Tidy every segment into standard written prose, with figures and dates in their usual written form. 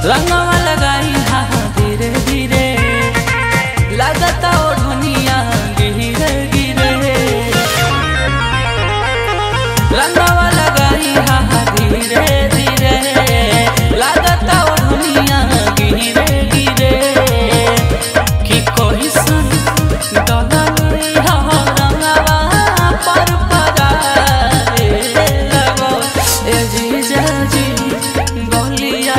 रंगवा लगाई हा धीरे धीरे लगता ओढ़निया गिरे गिरे। रंगवा लगाई हा धीरे धीरे लगता ओढ़निया गिरे गिरे। कि कोई सन डलनी हा रंगवा पर पराए लगो। ए जीजा जी गलिया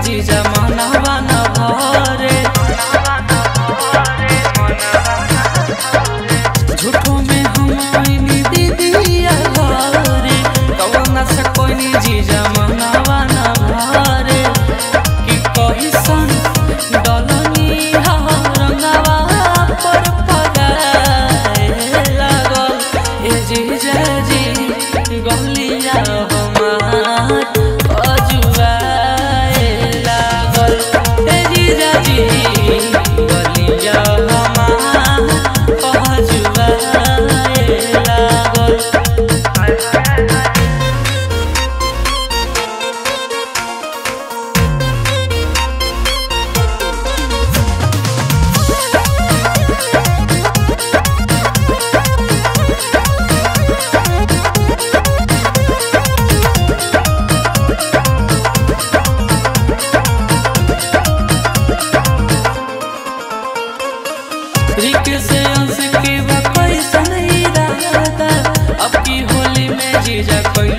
जीजा मनवा न भरे झूठो में हम आईनी दीदिया घरे कौन सा कोई जीजा मनवा न भरे। कि कोई सन डलनी हा रंगवा पर पराए लगल। ए जीजा जी गलिया हमार अजुआ से अंश के पैसा नहीं रहता। अब की होली में जीजा कोई